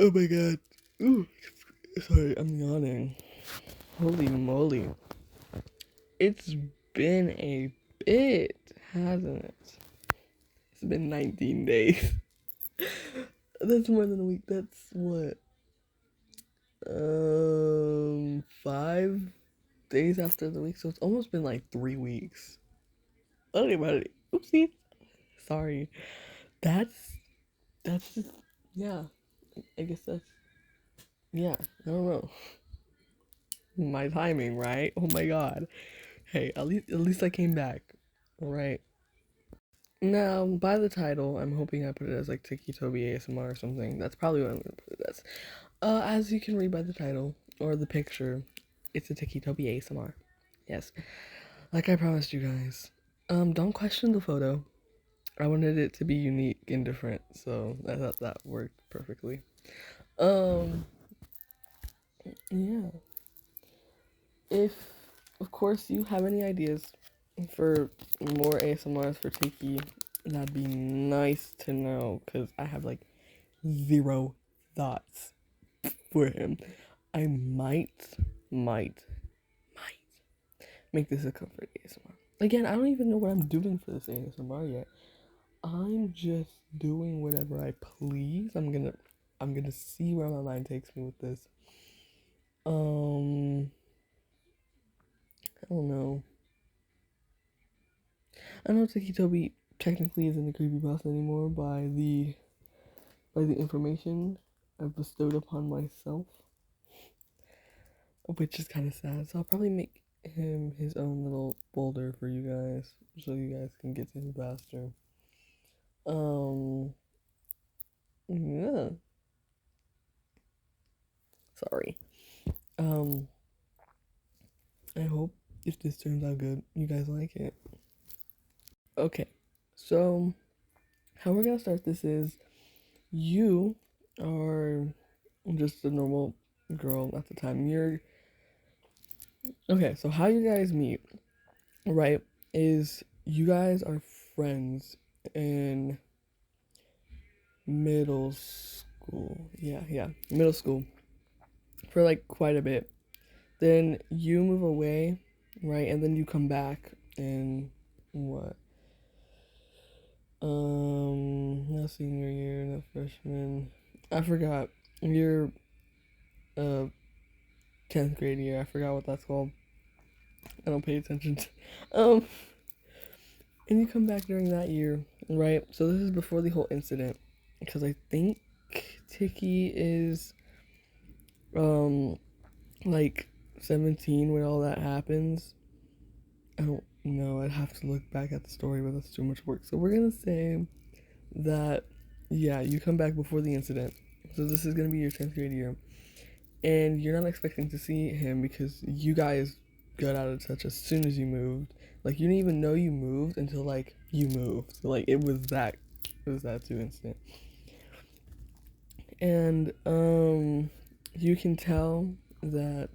Oh my god. Ooh, sorry, I'm yawning. Holy moly. It's been a bit, hasn't it? It's been 19 days. That's more than a week. That's what? 5 days after the week. So it's almost been like 3 weeks. Tell about it. Oopsie. Sorry. That's, that's just, yeah. I guess that's, yeah. I don't know. My timing, right? Oh my god. Hey, at least I came back. Alright. Now, by the title, I'm hoping I put it as like Ticci Toby ASMR or something. That's probably what I'm gonna put it as. As you can read by the title or the picture, it's a Ticci Toby ASMR. Yes. Like I promised you guys. Don't question the photo. I wanted it to be unique and different, so I thought that worked perfectly. Um, yeah. If, of course, you have any ideas for more ASMRs for Tiki, that'd be nice to know because I have like zero thoughts for him. I might make this a comfort ASMR. Again, I don't even know what I'm doing for this ASMR yet. I'm just doing whatever I please. I'm gonna see where my mind takes me with this. Um, I don't know. I know Ticci Toby technically isn't a creepypasta anymore by the information I've bestowed upon myself, which is kind of sad. So I'll probably make him his own little boulder for you guys, so you guys can get to him faster. Um, yeah. Sorry. Um, I hope if this turns out good, you guys like it. Okay, so how we're gonna start this is you are just a normal girl at the time. You're okay. So how you guys meet, right? Is you guys are friends in middle school. Yeah, middle school for like quite a bit. Then you move away, right? And then you come back in what? Not senior year, not freshman. I forgot. Your 10th grade year. I forgot what that's called. I don't pay attention to. Um, and you come back during that year, right? So this is before the whole incident, because I think Tiki is um like 17 when all that happens. I don't know. I'd have to look back at the story, but that's too much work. So we're gonna say that yeah, you come back before the incident. So this is gonna be your 10th grade year, and you're not expecting to see him because you guys got out of touch as soon as you moved. Like you didn't even know you moved until like you moved. So like it was that too instant. And you can tell that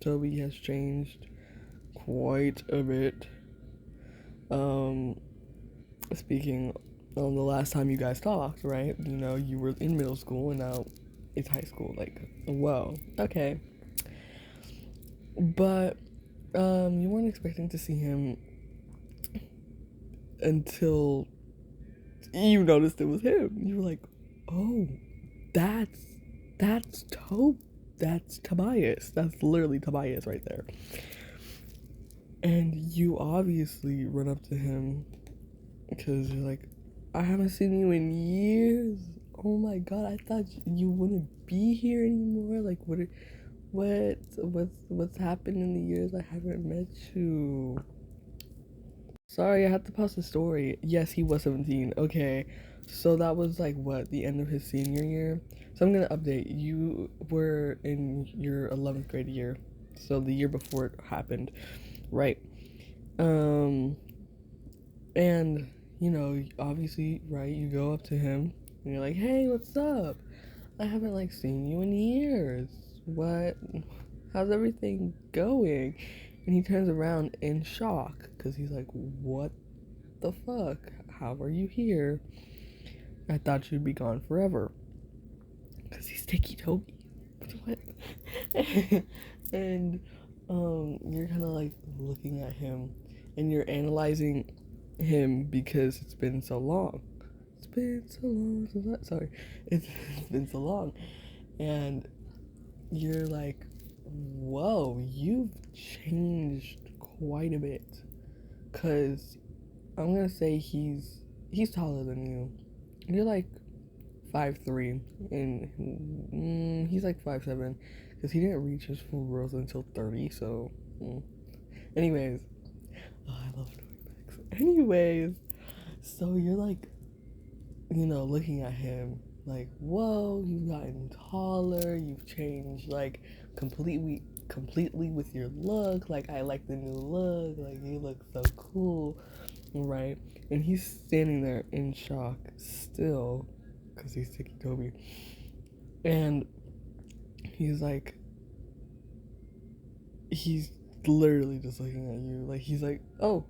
Toby has changed quite a bit. Um Speaking on the last time you guys talked, right? You know, you were in middle school and now it's high school. Like, whoa, okay. But you weren't expecting to see him until you noticed it was him. You were like, oh, that's that's Tob that's Tobias. That's literally Tobias right there. And you obviously run up to him because you're like, I haven't seen you in years. Oh my god, I thought you wouldn't be here anymore. Like, what's happened in the years I haven't met you? Sorry, I had to pause the story. Yes, he was 17. Okay, so that was like what, the end of his senior year? So I'm gonna update. You were in your 11th grade year, so the year before it happened, right? Um, and you know, obviously, right? You go up to him and you're like, "Hey, what's up? I haven't like seen you in years. What? How's everything going?" And he turns around in shock because he's like, "What the fuck? How are you here? I thought you'd be gone forever." Because he's Ticci Toby. What? And you're kind of like looking at him and you're analyzing him because it's been so long. It's been so long since sorry. It's been so long. And you're like, whoa, you've changed quite a bit. Cause I'm gonna say he's taller than you. You're like 5'3", and he's like 5'7", because he didn't reach his full growth until 30. So, anyways, oh, I love knowing facts. Anyways, so you're like, looking at him like, whoa, you've gotten taller, you've changed like completely with your look. Like, I like the new look. Like, you look so cool, right? And he's standing there in shock still, because he's Ticci Toby. And he's like, he's literally just looking at you. Like, he's like, oh,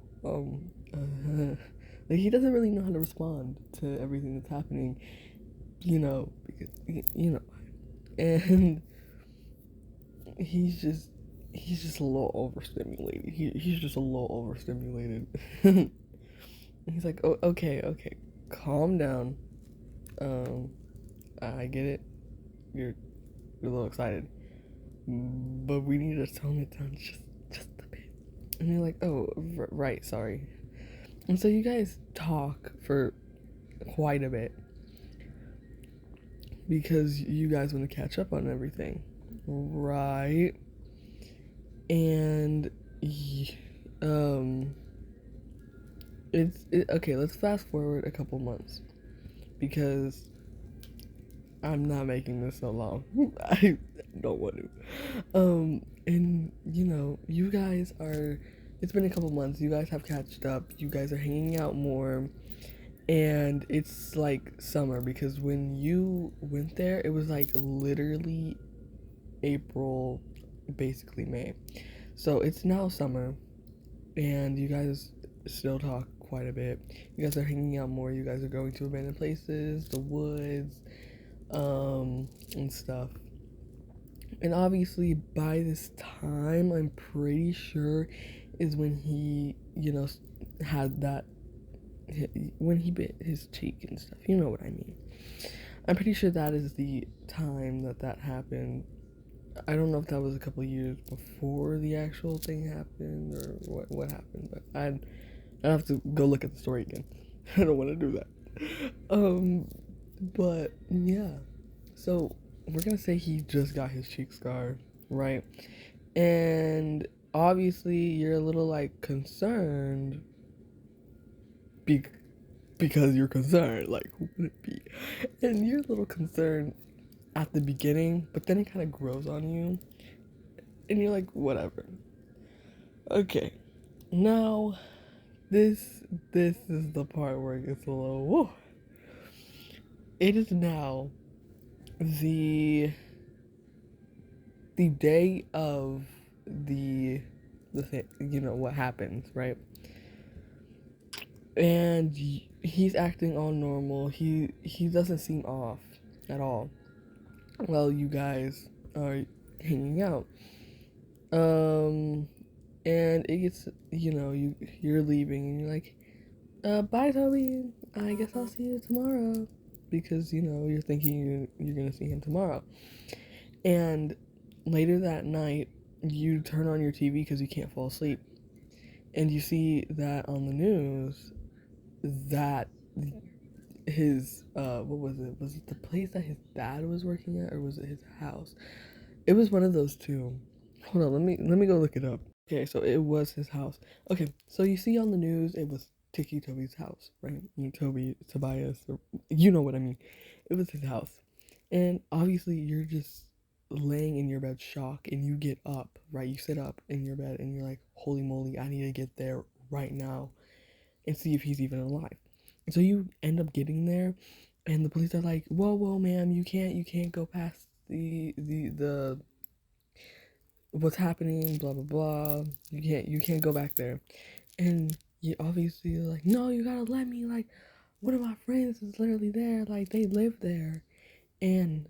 like, he doesn't really know how to respond to everything that's happening, because, and he's just a little overstimulated. He's just a little overstimulated. He's like, oh, okay, calm down. I get it. You're a little excited, but we need to tone it down just a bit. And you're like, oh, right, sorry. And so you guys talk for quite a bit because you guys want to catch up on everything, right? And okay. Let's fast forward a couple months because I'm not making this so long. I don't want to. And you guys are. It's been a couple months. You guys have catched up. You guys are hanging out more, and it's like summer because when you went there, it was like literally April, basically May. So it's now summer, and you guys still talk quite a bit. You guys are hanging out more. You guys are going to abandoned places, the woods, and stuff. And obviously, by this time, I'm pretty sure is when he, had that, when he bit his cheek and stuff. You know what I mean. I'm pretty sure that is the time that happened. I don't know if that was a couple years before the actual thing happened or what happened, but I'd have to go look at the story again. I don't want to do that. But yeah. So we're gonna say he just got his cheek scar, right? And obviously you're a little like concerned because you're concerned. Like, who would it be? And you're a little concerned at the beginning, but then it kind of grows on you, and you're like, whatever. Okay, now this is the part where it gets a little whoa. It is now the day of the thing, what happens, right? And he's acting all normal. He doesn't seem off at all. Well, you guys are hanging out. And it gets, you're leaving and you're like, bye, Toby. I guess I'll see you tomorrow, because you're thinking you're gonna see him tomorrow. And later that night, you turn on your TV because you can't fall asleep, and you see that on the news that his what was it? Was it the place that his dad was working at, or was it his house? It was one of those two. Hold on, let me go look it up. Okay, so it was his house. Okay, so you see on the news it was Ticci Toby's house, right? Tobias, or, you know what I mean. It was his house. And obviously you're just laying in your bed shocked, and you get up, right? You sit up in your bed and you're like, holy moly, I need to get there right now and see if he's even alive. And so you end up getting there, and the police are like, whoa, ma'am, you can't go past the what's happening, blah blah blah. You can't go back there. And you obviously like, no, you gotta let me, like, one of my friends is literally there, like, they live there. And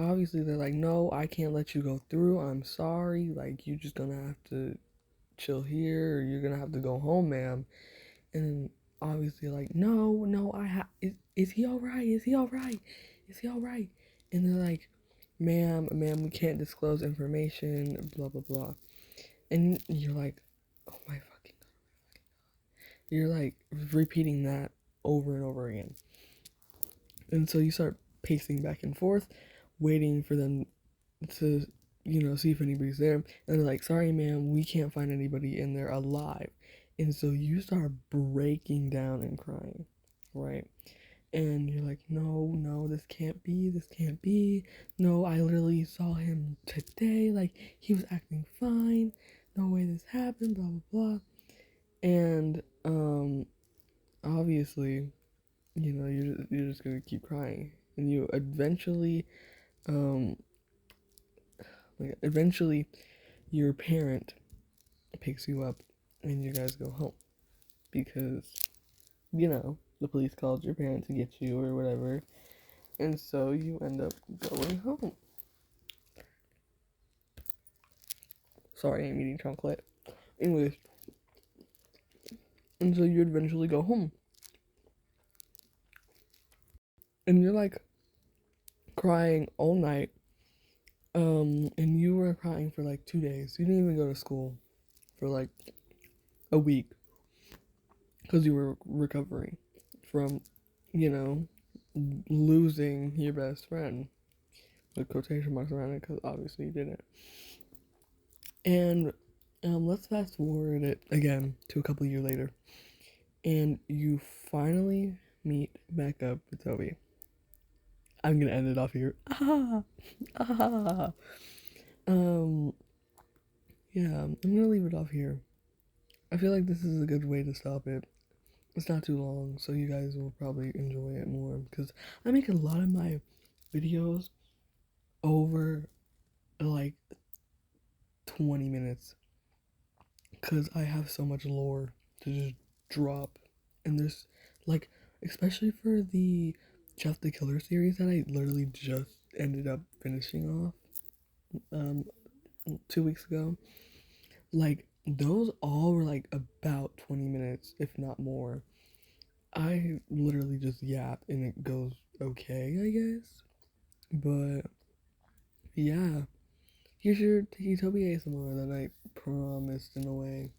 obviously they're like, no, I can't let you go through. I'm sorry. Like, you're just gonna have to chill here, or you're gonna have to go home, ma'am. And obviously, like, no, no, is he all right? Is he all right? Is he all right? And they're like, ma'am, we can't disclose information, blah, blah, blah. And you're like, oh my fucking God. You're like repeating that over and over again. And so you start pacing back and forth, waiting for them to, see if anybody's there. And they're like, sorry, ma'am, we can't find anybody in there alive. And so you start breaking down and crying, right? And you're like, no, no, this can't be, this can't be. No, I literally saw him today. Like, he was acting fine. No way this happened, blah, blah, blah. And, obviously, you're just gonna keep crying. And you eventually, um, eventually, your parent picks you up and you guys go home because, the police called your parent to get you or whatever. And so you end up going home. Sorry, I'm eating chocolate. Anyways, and so you eventually go home. And you're like crying all night. And you were crying for like 2 days. You didn't even go to school for like a week because you were recovering from, you know, losing your best friend. With quotation marks around it because obviously you didn't. And let's fast forward it again to a couple years later. And you finally meet back up with Toby. I'm gonna end it off here. Ah, ah. Um, yeah, I'm gonna leave it off here. I feel like this is a good way to stop it. It's not too long, so you guys will probably enjoy it more because I make a lot of my videos over like 20 minutes because I have so much lore to just drop. And there's like, especially for the Jeff the Killer series that I literally just ended up finishing off um 2 weeks ago. Like, those all were like about 20 minutes, if not more. I literally just yap and it goes okay, I guess. But yeah, here's your Ticci Toby ASMR that I promised in a way.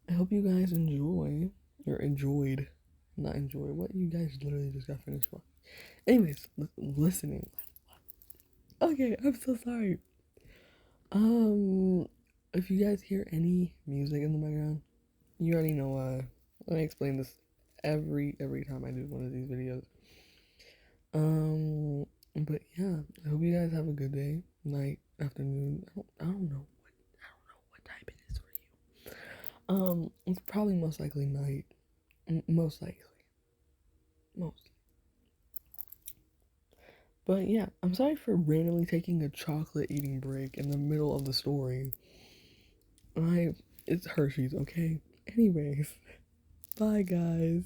I hope you guys enjoyed, not enjoy. What you guys literally just got finished with. Anyways, listening. Okay, I'm so sorry. If you guys hear any music in the background, you already know why. I explain this every time I do one of these videos. But yeah, I hope you guys have a good day, night, afternoon. I don't know what time it is for you. It's probably most likely night. Most likely. Most. But yeah, I'm sorry for randomly taking a chocolate eating break in the middle of the story. It's Hershey's, okay? Anyways, bye guys.